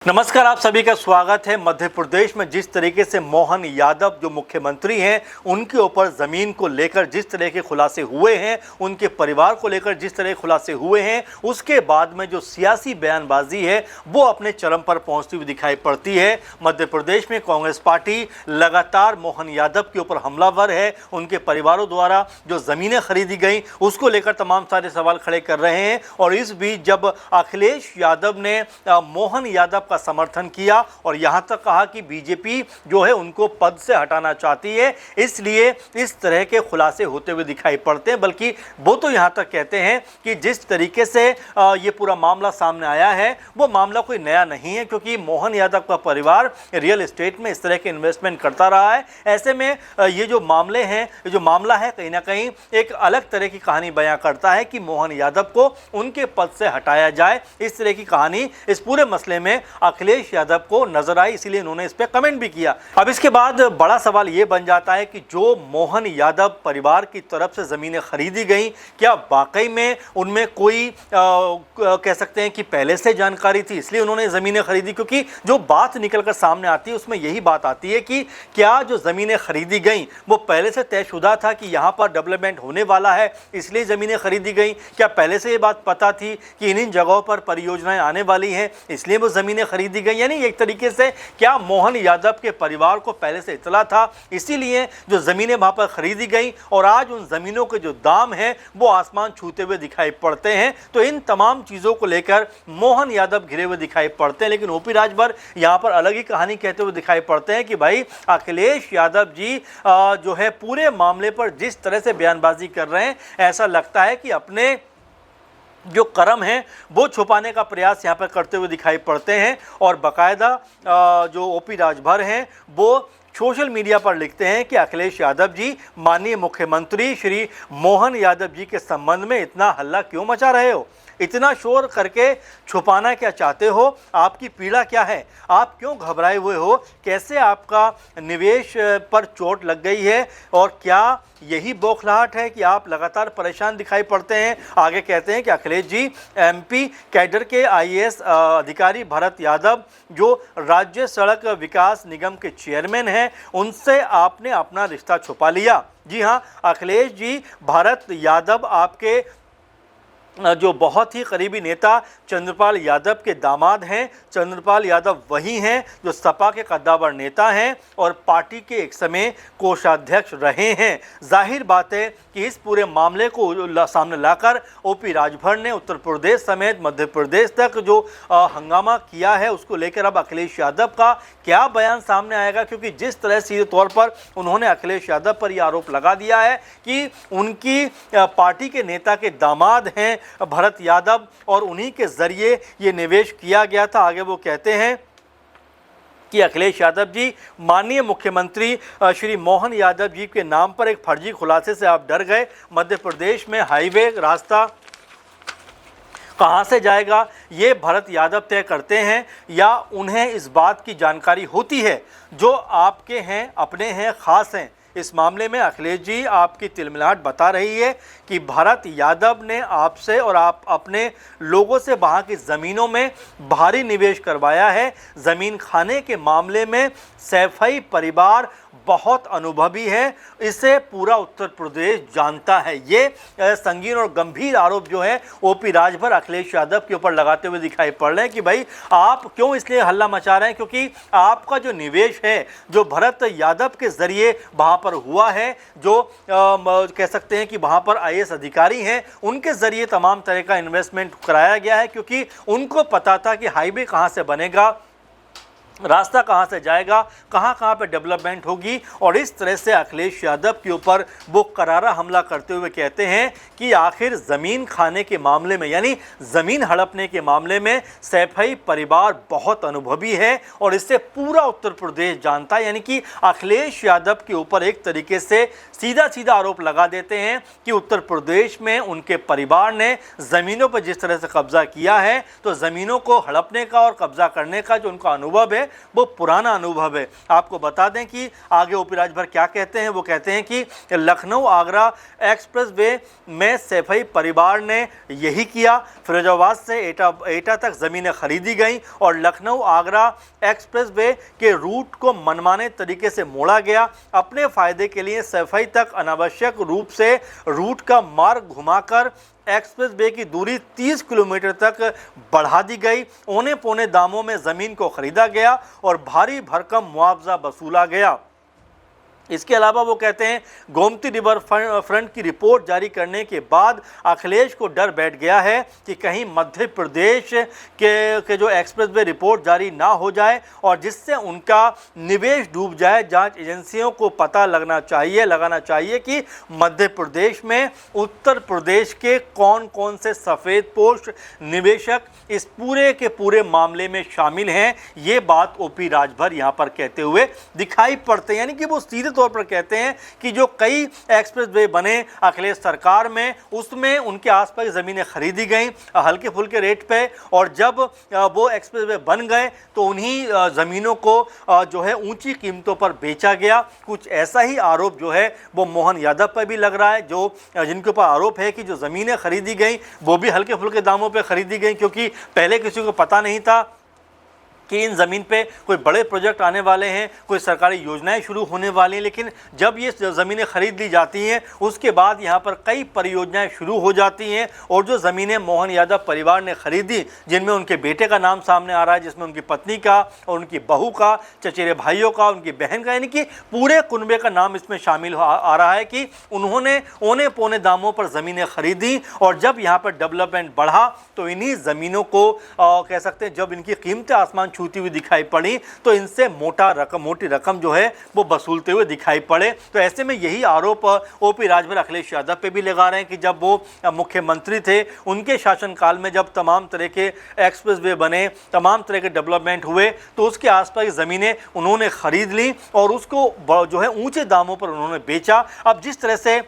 नमस्कार, आप सभी का स्वागत है। मध्य प्रदेश में जिस तरीके से मोहन यादव जो मुख्यमंत्री हैं उनके ऊपर ज़मीन को लेकर जिस तरह के खुलासे हुए हैं, उनके परिवार को लेकर जिस तरह के खुलासे हुए हैं, उसके बाद में जो सियासी बयानबाजी है वो अपने चरम पर पहुंचती हुई दिखाई पड़ती है। मध्य प्रदेश में कांग्रेस पार्टी लगातार मोहन यादव के ऊपर हमलावर है। उनके परिवारों द्वारा जो ज़मीनें खरीदी गई उसको लेकर तमाम सारे सवाल खड़े कर रहे हैं। और इस बीच जब अखिलेश यादव ने मोहन यादव का समर्थन किया और यहां तक कहा कि बीजेपी जो है उनको पद से हटाना चाहती है, इसलिए इस तरह के खुलासे होते हुए दिखाई पड़ते हैं। बल्कि वो तो यहां तक कहते हैं कि जिस तरीके से ये पूरा मामला सामने आया है वो मामला कोई नया नहीं है, क्योंकि मोहन यादव का परिवार रियल एस्टेट में इस तरह के इन्वेस्टमेंट करता रहा है। ऐसे में ये जो मामले हैं, ये जो मामला है, कहीं ना कहीं एक अलग तरह की कहानी बयां करता है कि मोहन यादव को उनके पद से हटाया जाए। इस तरह की कहानी इस पूरे मसले में अखिलेश यादव को नजर आई, इसीलिए उन्होंने इस पे कमेंट भी किया। अब इसके बाद बड़ा सवाल ये बन जाता है कि जो मोहन यादव परिवार की तरफ से जमीनें खरीदी गई, क्या वाकई में उनमें कोई कह सकते हैं कि पहले से जानकारी थी इसलिए उन्होंने जमीनें खरीदी? क्योंकि जो बात निकलकर सामने आती है उसमें यही बात आती है कि क्या जो जमीनें खरीदी गई वो पहले से तयशुदा था कि यहाँ पर डेवलपमेंट होने वाला है इसलिए जमीनें खरीदी गई? क्या पहले से ये बात पता थी कि इन जगहों पर परियोजनाएं आने वाली हैं इसलिए वो जमीनें खरीदी गई? यानी एक तरीके से क्या मोहन यादव के परिवार को पहले से इतला था, इसीलिए जो जमीनें वहां पर खरीदी गई और आज उन जमीनों के जो दाम हैं वो आसमान छूते हुए दिखाई पड़ते हैं? तो इन तमाम चीजों को लेकर मोहन यादव घिरे हुए दिखाई पड़ते हैं। लेकिन ओपी राजभर यहां पर अलग ही कहानी कहते हुए दिखाई पड़ते हैं कि भाई अखिलेश यादव जी जो है पूरे मामले पर जिस तरह से बयानबाजी कर रहे हैं, ऐसा लगता है कि अपने जो कर्म है वो छुपाने का प्रयास यहाँ पर करते हुए दिखाई पड़ते हैं। और बाकायदा जो ओपी राजभर हैं वो सोशल मीडिया पर लिखते हैं कि अखिलेश यादव जी, माननीय मुख्यमंत्री श्री मोहन यादव जी के संबंध में इतना हल्ला क्यों मचा रहे हो? इतना शोर करके छुपाना क्या चाहते हो? आपकी पीड़ा क्या है? आप क्यों घबराए हुए हो? कैसे आपका निवेश पर चोट लग गई है? और क्या यही बौखलाहट है कि आप लगातार परेशान दिखाई पड़ते हैं? आगे कहते हैं कि अखिलेश जी, एमपी कैडर के आईएएस अधिकारी भरत यादव जो राज्य सड़क विकास निगम के चेयरमैन हैं, उनसे आपने अपना रिश्ता छुपा लिया। जी हाँ, अखिलेश जी, भरत यादव आपके जो बहुत ही करीबी नेता चंद्रपाल यादव के दामाद हैं। चंद्रपाल यादव वही हैं जो सपा के कद्दावर नेता हैं और पार्टी के एक समय कोषाध्यक्ष रहे हैं। जाहिर बात है कि इस पूरे मामले को सामने लाकर ओपी राजभर ने उत्तर प्रदेश समेत मध्य प्रदेश तक जो हंगामा किया है उसको लेकर अब अखिलेश यादव का क्या बयान सामने आएगा? क्योंकि जिस तरह सीधे तौर पर उन्होंने अखिलेश यादव पर यह आरोप लगा दिया है कि उनकी पार्टी के नेता के दामाद हैं भरत यादव और उन्हीं के जरिए ये निवेश किया गया था। आगे वो कहते हैं कि अखिलेश यादव जी, माननीय मुख्यमंत्री श्री मोहन यादव जी के नाम पर एक फर्जी खुलासे से आप डर गए। मध्य प्रदेश में हाईवे रास्ता कहाँ से जाएगा ये भरत यादव तय करते हैं या उन्हें इस बात की जानकारी होती है जो आपके हैं, अपने हैं, खास हैं? इस मामले में अखिलेश जी, आपकी तिलमिलाहट बता रही है कि भरत यादव ने आपसे और आप अपने लोगों से वहाँ की ज़मीनों में भारी निवेश करवाया है। ज़मीन खाने के मामले में सैफई परिवार बहुत अनुभवी है, इसे पूरा उत्तर प्रदेश जानता है। ये संगीन और गंभीर आरोप जो है ओपी राजभर अखिलेश यादव के ऊपर लगाते हुए दिखाई पड़ रहे हैं कि भाई आप क्यों इसलिए हल्ला मचा रहे हैं? क्योंकि आपका जो निवेश है जो भरत यादव के जरिए वहाँ पर हुआ है, जो कह सकते हैं कि वहाँ पर आईएएस अधिकारी हैं, उनके जरिए तमाम तरह का इन्वेस्टमेंट कराया गया है। क्योंकि उनको पता था कि हाईवे कहाँ से बनेगा, रास्ता कहाँ से जाएगा, कहाँ कहाँ पे डेवलपमेंट होगी। और इस तरह से अखिलेश यादव के ऊपर वो करारा हमला करते हुए कहते हैं कि आखिर ज़मीन खाने के मामले में, यानी ज़मीन हड़पने के मामले में सैफई परिवार बहुत अनुभवी है और इससे पूरा उत्तर प्रदेश जानता है। यानी कि अखिलेश यादव के ऊपर एक तरीके से सीधा सीधा आरोप लगा देते हैं कि उत्तर प्रदेश में उनके परिवार ने ज़मीनों पर जिस तरह से कब्जा किया है, तो ज़मीनों को हड़पने का और कब्जा करने का जो उनका अनुभव है वो पुराना अनुभव है। आपको बता दें कि आगे ओपी राजभर क्या कहते हैं। वो कहते हैं कि लखनऊ आगरा एक्सप्रेसवे में सैफई परिवार ने यही किया। फिरोजाबाद से एटा तक ज़मीनें खरीदी गई और लखनऊ आगरा एक्सप्रेसवे के रूट को मनमाने तरीके से मोड़ा गया। अपने फ़ायदे के लिए सैफई तक अनावश्यक रूप से रूट का मार्ग घुमाकर एक्सप्रेसवे की दूरी 30 किलोमीटर तक बढ़ा दी गई। औने पौने दामों में ज़मीन को खरीदा गया और भारी भरकम मुआवजा वसूला गया। इसके अलावा वो कहते हैं गोमती रिवर फ्रंट की रिपोर्ट जारी करने के बाद अखिलेश को डर बैठ गया है कि कहीं मध्य प्रदेश के जो एक्सप्रेसवे रिपोर्ट जारी ना हो जाए और जिससे उनका निवेश डूब जाए। जांच एजेंसियों को पता लगाना चाहिए कि मध्य प्रदेश में उत्तर प्रदेश के कौन कौन से सफ़ेद पोस्ट निवेशक इस पूरे के पूरे मामले में शामिल हैं। ये बात ओपी राजभर यहाँ पर कहते हुए दिखाई पड़ते हैं। यानी कि वो सीधे तौर पर कहते हैं कि जो कई एक्सप्रेसवे बने अखिलेश सरकार में, उसमें उनके आसपास ज़मीनें खरीदी गई हल्के फुल्के रेट पे और जब वो एक्सप्रेसवे बन गए तो उन्हीं ज़मीनों को जो है ऊंची कीमतों पर बेचा गया। कुछ ऐसा ही आरोप जो है वो मोहन यादव पर भी लग रहा है, जो जिनके ऊपर आरोप है कि जो ज़मीनें खरीदी गई वो भी हल्के फुल्के दामों पर खरीदी गई, क्योंकि पहले किसी को पता नहीं था कि इन ज़मीन पे कोई बड़े प्रोजेक्ट आने वाले हैं, कोई सरकारी योजनाएं शुरू होने वाली हैं। लेकिन जब ये ज़मीनें खरीद ली जाती हैं उसके बाद यहाँ पर कई परियोजनाएं शुरू हो जाती हैं और जो ज़मीनें मोहन यादव परिवार ने खरीदी, जिनमें उनके बेटे का नाम सामने आ रहा है, जिसमें उनकी पत्नी का और उनकी बहू का, चचेरे भाइयों का, उनकी बहन का, यानी कि पूरे कुनबे का नाम इसमें शामिल आ रहा है कि उन्होंने औने पौने दामों पर ज़मीनें खरीदी और जब यहाँ पर डेवलपमेंट बढ़ा तो इन्हीं ज़मीनों को कह सकते हैं जब इनकी कीमतें आसमान छूती हुई दिखाई पड़ी तो इनसे मोटी रकम जो है वो वसूलते हुए दिखाई पड़े। तो ऐसे में यही आरोप ओपी राजभर अखिलेश यादव पे भी लगा रहे हैं कि जब वो मुख्यमंत्री थे उनके शासनकाल में जब तमाम तरह के एक्सप्रेसवे बने, तमाम तरह के डेवलपमेंट हुए तो उसके आसपास की ज़मीनें उन्होंने खरीद ली और उसको जो है ऊंचे दामों पर उन्होंने बेचा। अब जिस तरह से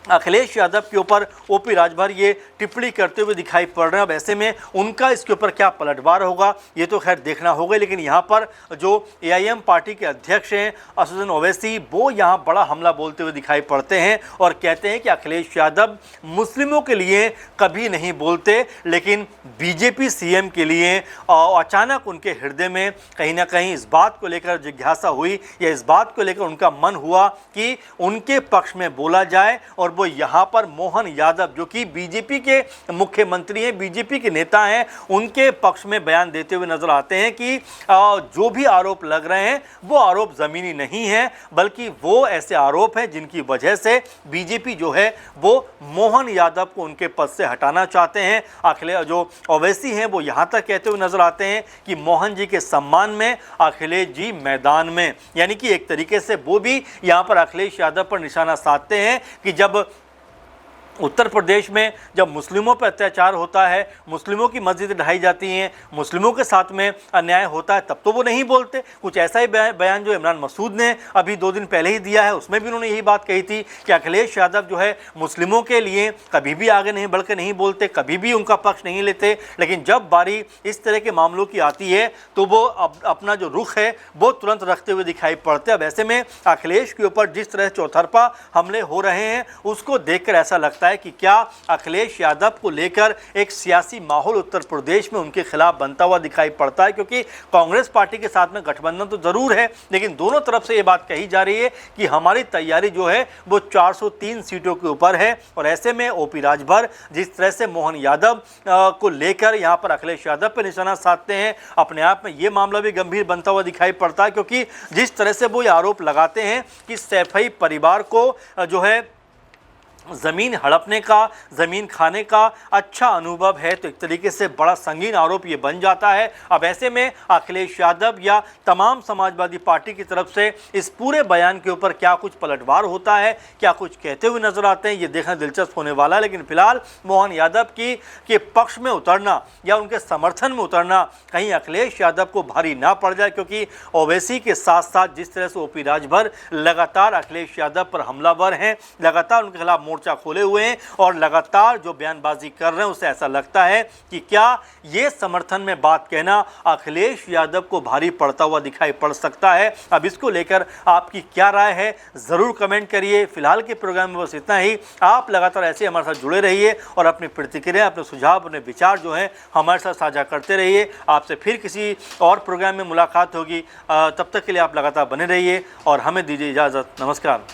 अखिलेश यादव के ऊपर ओपी राजभर ये टिप्पणी करते हुए दिखाई पड़ रहे हैं, अब ऐसे में उनका इसके ऊपर क्या पलटवार होगा ये तो खैर देखना होगा। लेकिन यहाँ पर जो एआईएम पार्टी के अध्यक्ष हैं असदुद्दीन ओवैसी, वो यहाँ बड़ा हमला बोलते हुए दिखाई पड़ते हैं और कहते हैं कि अखिलेश यादव मुस्लिमों के लिए कभी नहीं बोलते, लेकिन बीजेपी सीएम के लिए अचानक उनके हृदय में कहीं ना कहीं इस बात को लेकर जिज्ञासा हुई या इस बात को लेकर उनका मन हुआ कि उनके पक्ष में बोला जाए और वो यहाँ पर मोहन यादव जो कि बीजेपी के मुख्यमंत्री हैं, बीजेपी के नेता हैं, उनके पक्ष में बयान देते हुए नजर आते हैं कि जो भी आरोप लग रहे हैं वो आरोप ज़मीनी नहीं है, बल्कि वो ऐसे आरोप हैं जिनकी वजह से बीजेपी जो है वो मोहन यादव को उनके पद से हटाना चाहते हैं। अखिलेश जो ओवैसी हैं वो यहाँ तक कहते हुए नजर आते हैं कि मोहन जी के सम्मान में अखिलेश जी मैदान में, यानी कि एक तरीके से वो भी यहाँ पर अखिलेश यादव पर निशाना साधते हैं कि जब उत्तर प्रदेश में जब मुस्लिमों पर अत्याचार होता है, मुस्लिमों की मस्जिदें ढाई जाती हैं, मुस्लिमों के साथ में अन्याय होता है, तब तो वो नहीं बोलते। कुछ ऐसा ही बयान जो इमरान मसूद ने अभी 2 दिन पहले ही दिया है, उसमें भी उन्होंने यही बात कही थी कि अखिलेश यादव जो है मुस्लिमों के लिए कभी भी आगे नहीं बढ़ के नहीं बोलते, कभी भी उनका पक्ष नहीं लेते, लेकिन जब बारी इस तरह के मामलों की आती है तो वो अपना जो रुख है वो तुरंत रखते हुए दिखाई पड़ते। अब ऐसे में अखिलेश के ऊपर जिस तरह चौतरफा हमले हो रहे हैं उसको देखकर ऐसा लगता है कि क्या अखिलेश यादव को लेकर एक सियासी माहौल उत्तर प्रदेश में उनके खिलाफ बनता हुआ दिखाई पड़ता है, क्योंकि कांग्रेस पार्टी के साथ में गठबंधन तो जरूर है लेकिन दोनों तरफ से ये बात कही जा रही है कि हमारी तैयारी जो है वो 403 सीटों के ऊपर है। और ऐसे में ओपी राजभर जिस तरह से मोहन यादव को लेकर यहाँ पर अखिलेश यादव पर निशाना साधते हैं, अपने आप में ये मामला भी गंभीर बनता हुआ दिखाई पड़ता है, क्योंकि जिस तरह से वो ये आरोप लगाते हैं कि सैफई परिवार को जो है ज़मीन हड़पने का, ज़मीन खाने का अच्छा अनुभव है, तो एक तरीके से बड़ा संगीन आरोप ये बन जाता है। अब ऐसे में अखिलेश यादव या तमाम समाजवादी पार्टी की तरफ से इस पूरे बयान के ऊपर क्या कुछ पलटवार होता है, क्या कुछ कहते हुए नजर आते हैं, ये देखना दिलचस्प होने वाला है। लेकिन फिलहाल मोहन यादव के पक्ष में उतरना या उनके समर्थन में उतरना कहीं अखिलेश यादव को भारी ना पड़ जाए, क्योंकि ओवैसी के साथ साथ जिस तरह से ओपी राजभर लगातार अखिलेश यादव पर हमलावर हैं, लगातार उनके खिलाफ मोर्चा खोले हुए हैं और लगातार जो बयानबाजी कर रहे हैं उससे ऐसा लगता है कि क्या ये समर्थन में बात कहना अखिलेश यादव को भारी पड़ता हुआ दिखाई पड़ सकता है। अब इसको लेकर आपकी क्या राय है ज़रूर कमेंट करिए। फिलहाल के प्रोग्राम में बस इतना ही। आप लगातार ऐसे हमारे साथ जुड़े रहिए और अपनी प्रतिक्रिया, अपने सुझाव, अपने विचार जो हैं हमारे साथ साझा करते रहिए। आपसे फिर किसी और प्रोग्राम में मुलाकात होगी। तब तक के लिए आप लगातार बने रहिए और हमें दीजिए इजाज़त। नमस्कार।